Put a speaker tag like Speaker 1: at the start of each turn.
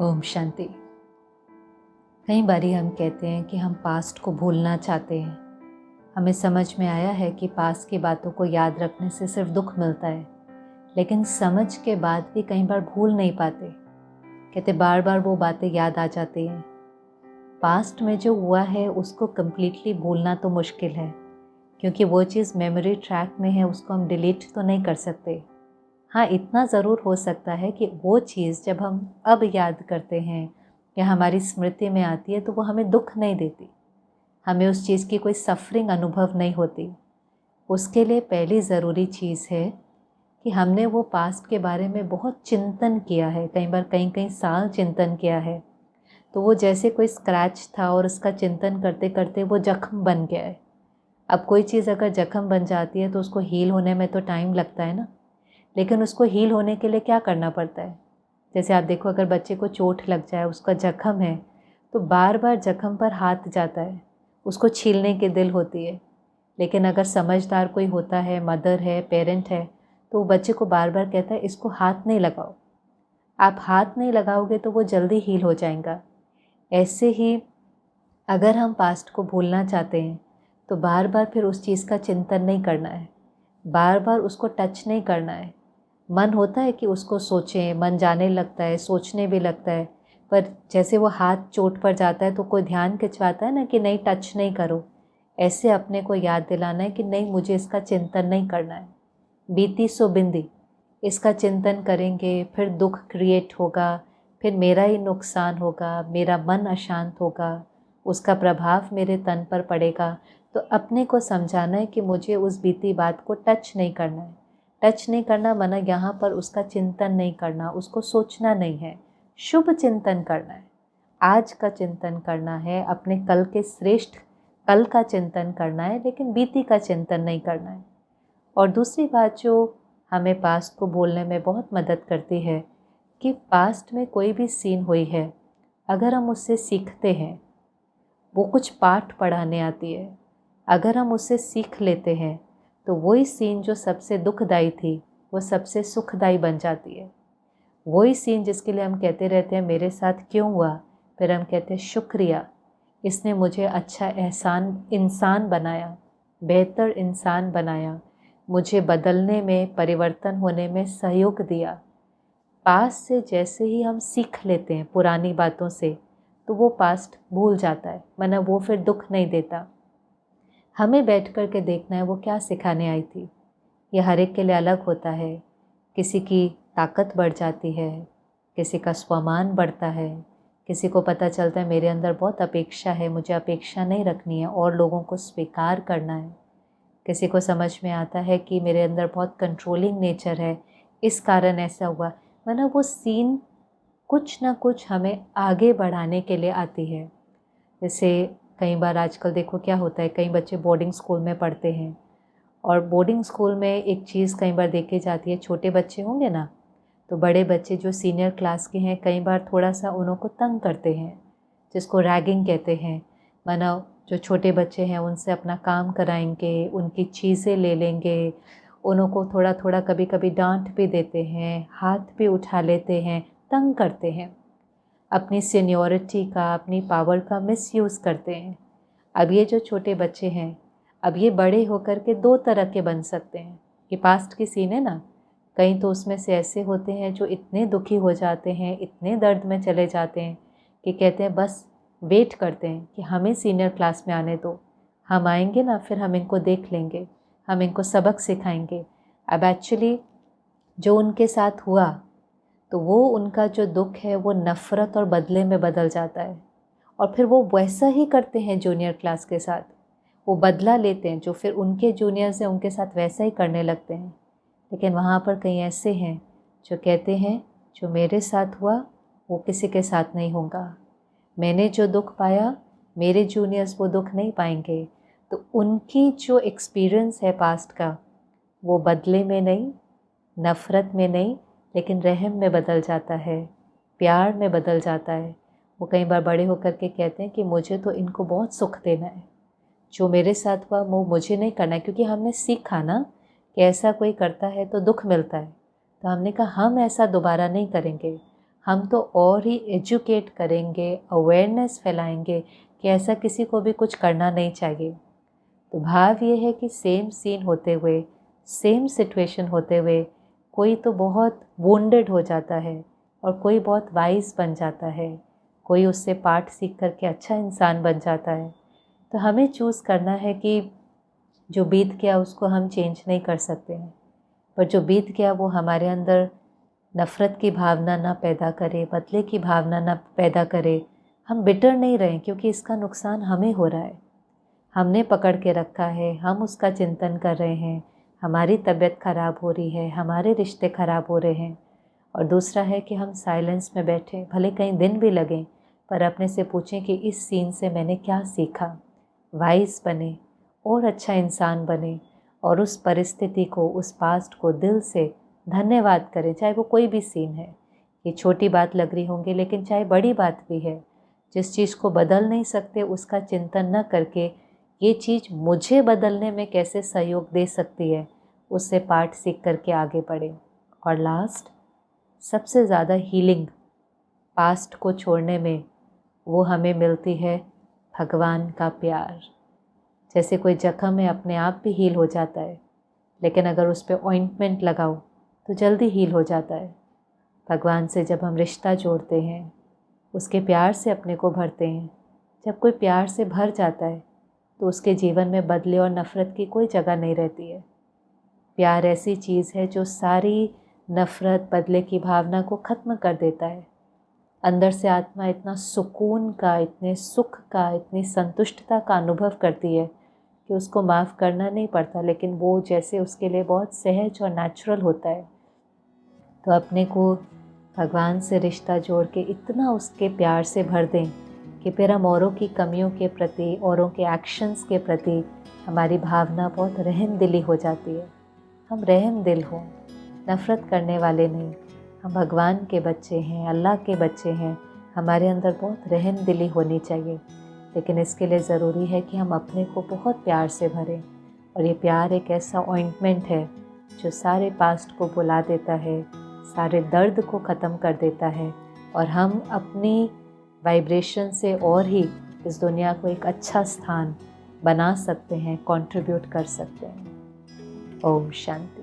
Speaker 1: ओम शांति। कई बारी हम कहते हैं कि हम पास्ट को भूलना चाहते हैं। हमें समझ में आया है कि पास्ट की बातों को याद रखने से सिर्फ दुख मिलता है, लेकिन समझ के बाद भी कई बार भूल नहीं पाते। कहते बार बार वो बातें याद आ जाती हैं। पास्ट में जो हुआ है उसको कम्प्लीटली भूलना तो मुश्किल है, क्योंकि वो चीज़ मेमोरी ट्रैक में है, उसको हम डिलीट तो नहीं कर सकते। हाँ, इतना ज़रूर हो सकता है कि वो चीज़ जब हम अब याद करते हैं या हमारी स्मृति में आती है तो वो हमें दुख नहीं देती, हमें उस चीज़ की कोई सफरिंग अनुभव नहीं होती। उसके लिए पहली ज़रूरी चीज़ है कि हमने वो पास्ट के बारे में बहुत चिंतन किया है, कई बार कई साल चिंतन किया है। तो वो जैसे कोई स्क्रैच था और उसका चिंतन करते करते वो जख्म बन गया है। अब कोई चीज़ अगर जख्म बन जाती है तो उसको हील होने में तो टाइम लगता है ना, लेकिन उसको हील होने के लिए क्या करना पड़ता है। जैसे आप देखो, अगर बच्चे को चोट लग जाए, उसका जख्म है, तो बार बार जख्म पर हाथ जाता है, उसको छीलने की दिल होती है। लेकिन अगर समझदार कोई होता है, मदर है, पेरेंट है, तो वो बच्चे को बार बार कहता है इसको हाथ नहीं लगाओ। आप हाथ नहीं लगाओगे तो वो जल्दी हील हो जाएगा। ऐसे ही अगर हम पास्ट को भूलना चाहते हैं तो बार बार फिर उस चीज़ का चिंतन नहीं करना है, बार बार उसको टच नहीं करना है। मन होता है कि उसको सोचें, मन जाने लगता है, सोचने भी लगता है, पर जैसे वो हाथ चोट पर जाता है तो कोई ध्यान खिंचवाता है ना कि नहीं, टच नहीं करो। ऐसे अपने को याद दिलाना है कि नहीं, मुझे इसका चिंतन नहीं करना है। बीती सो बिंदी, इसका चिंतन करेंगे फिर दुख क्रिएट होगा, फिर मेरा ही नुकसान होगा, मेरा मन अशांत होगा, उसका प्रभाव मेरे तन पर पड़ेगा। तो अपने को समझाना है कि मुझे उस बीती बात को टच नहीं करना है। टच नहीं करना माना यहाँ पर उसका चिंतन नहीं करना, उसको सोचना नहीं है, शुभ चिंतन करना है। आज का चिंतन करना है, अपने कल के श्रेष्ठ कल का चिंतन करना है, लेकिन बीती का चिंतन नहीं करना है। और दूसरी बात जो हमें पास्ट को बोलने में बहुत मदद करती है कि पास्ट में कोई भी सीन हुई है, अगर हम उससे सीखते हैं, वो कुछ पाठ पढ़ाने आती है, अगर हम उससे सीख लेते हैं तो वही सीन जो सबसे दुखदाई थी वो सबसे सुखदाई बन जाती है। वही सीन जिसके लिए हम कहते रहते हैं मेरे साथ क्यों हुआ, फिर हम कहते हैं शुक्रिया, इसने मुझे अच्छा इंसान बनाया, बेहतर इंसान बनाया, मुझे बदलने में, परिवर्तन होने में सहयोग दिया। पास्ट से जैसे ही हम सीख लेते हैं पुरानी बातों से, तो वो पास्ट भूल जाता है, माना वो फिर दुख नहीं देता। हमें बैठ कर के देखना है वो क्या सिखाने आई थी। ये हर एक के लिए अलग होता है। किसी की ताकत बढ़ जाती है, किसी का स्वमान बढ़ता है, किसी को पता चलता है मेरे अंदर बहुत अपेक्षा है, मुझे अपेक्षा नहीं रखनी है और लोगों को स्वीकार करना है। किसी को समझ में आता है कि मेरे अंदर बहुत कंट्रोलिंग नेचर है, इस कारण ऐसा हुआ। मतलब वो सीन कुछ ना कुछ हमें आगे बढ़ाने के लिए आती है। जैसे कई बार आजकल देखो क्या होता है, कई बच्चे बोर्डिंग स्कूल में पढ़ते हैं और बोर्डिंग स्कूल में एक चीज़ कई बार देखी जाती है, छोटे बच्चे होंगे ना, तो बड़े बच्चे जो सीनियर क्लास के हैं कई बार थोड़ा सा उनको तंग करते हैं, जिसको रैगिंग कहते हैं। माना जो छोटे बच्चे हैं उनसे अपना काम कराएंगे, उनकी चीज़ें ले लेंगे, उनको थोड़ा थोड़ा कभी कभी डांट भी देते हैं, हाथ भी उठा लेते हैं, तंग करते हैं, अपनी सीनियरिटी का, अपनी पावर का मिसयूज़ करते हैं। अब ये जो छोटे बच्चे हैं, अब ये बड़े होकर के दो तरह के बन सकते हैं। ये पास्ट की सीन है ना, कहीं तो उसमें से ऐसे होते हैं जो इतने दुखी हो जाते हैं, इतने दर्द में चले जाते हैं कि कहते हैं बस वेट करते हैं कि हमें सीनियर क्लास में आने दो, हम आएंगे ना, फिर हम इनको देख लेंगे, हम इनको सबक सिखाएंगे। अब एक्चुअली जो उनके साथ हुआ तो वो उनका जो दुख है वो नफ़रत और बदले में बदल जाता है, और फिर वो वैसा ही करते हैं जूनियर क्लास के साथ, वो बदला लेते हैं, जो फिर उनके जूनियर्स हैं उनके साथ वैसा ही करने लगते हैं। लेकिन वहाँ पर कई ऐसे हैं जो कहते हैं जो मेरे साथ हुआ वो किसी के साथ नहीं होगा, मैंने जो दुख पाया मेरे जूनियर्स वो दुख नहीं पाएंगे। तो उनकी जो एक्सपीरियंस है पास्ट का, वो बदले में नहीं, नफ़रत में नहीं, लेकिन रहम में बदल जाता है, प्यार में बदल जाता है। वो कई बार बड़े होकर के कहते हैं कि मुझे तो इनको बहुत सुख देना है, जो मेरे साथ हुआ वो मुझे नहीं करना है, क्योंकि हमने सीखा ना कि ऐसा कोई करता है तो दुख मिलता है। तो हमने कहा हम ऐसा दोबारा नहीं करेंगे, हम तो और ही एजुकेट करेंगे, अवेयरनेस फैलाएंगे कि ऐसा किसी को भी कुछ करना नहीं चाहिए। तो भाव ये है कि सेम सीन होते हुए, सेम सिचुएशन होते हुए, कोई तो बहुत वुंडेड हो जाता है और कोई बहुत वाइज बन जाता है, कोई उससे पाठ सीख करके अच्छा इंसान बन जाता है। तो हमें चूज़ करना है कि जो बीत गया उसको हम चेंज नहीं कर सकते हैं, पर जो बीत गया वो हमारे अंदर नफ़रत की भावना ना पैदा करे, बदले की भावना ना पैदा करे। हम बिटर नहीं रहें, क्योंकि इसका नुकसान हमें हो रहा है, हमने पकड़ के रखा है, हम उसका चिंतन कर रहे हैं, हमारी तबीयत ख़राब हो रही है, हमारे रिश्ते ख़राब हो रहे हैं। और दूसरा है कि हम साइलेंस में बैठे, भले कई दिन भी लगें, पर अपने से पूछें कि इस सीन से मैंने क्या सीखा, वाइज बने और अच्छा इंसान बने, और उस परिस्थिति को, उस पास्ट को दिल से धन्यवाद करें, चाहे वो कोई भी सीन है। ये छोटी बात लग रही होंगी, लेकिन चाहे बड़ी बात भी है, जिस चीज़ को बदल नहीं सकते उसका चिंतन न करके ये चीज़ मुझे बदलने में कैसे सहयोग दे सकती है, उससे पाठ सीख करके आगे बढ़े। और लास्ट, सबसे ज़्यादा हीलिंग पास्ट को छोड़ने में वो हमें मिलती है भगवान का प्यार। जैसे कोई जख्म है, अपने आप भी हील हो जाता है, लेकिन अगर उस पर ऑइंटमेंट लगाओ तो जल्दी हील हो जाता है। भगवान से जब हम रिश्ता जोड़ते हैं, उसके प्यार से अपने को भरते हैं, जब कोई प्यार से भर जाता है तो उसके जीवन में बदले और नफ़रत की कोई जगह नहीं रहती है। प्यार ऐसी चीज़ है जो सारी नफ़रत, बदले की भावना को ख़त्म कर देता है। अंदर से आत्मा इतना सुकून का, इतने सुख का, इतनी संतुष्टता का अनुभव करती है कि उसको माफ़ करना नहीं पड़ता, लेकिन वो जैसे उसके लिए बहुत सहज और नेचुरल होता है। तो अपने को भगवान से रिश्ता जोड़ के इतना उसके प्यार से भर दें कि फिर हम औरों की कमियों के प्रति, औरों के एक्शंस के प्रति हमारी भावना बहुत रहम दिली हो जाती है। हम रहम दिल हों, नफ़रत करने वाले नहीं। हम भगवान के बच्चे हैं, अल्लाह के बच्चे हैं, हमारे अंदर बहुत रहम दिली होनी चाहिए। लेकिन इसके लिए ज़रूरी है कि हम अपने को बहुत प्यार से भरें, और ये प्यार एक ऐसा ऑइंटमेंट है जो सारे पास्ट को भुला देता है, सारे दर्द को ख़त्म कर देता है, और हम अपनी वाइब्रेशन से और ही इस दुनिया को एक अच्छा स्थान बना सकते हैं, कंट्रीब्यूट कर सकते हैं। ओम शांति।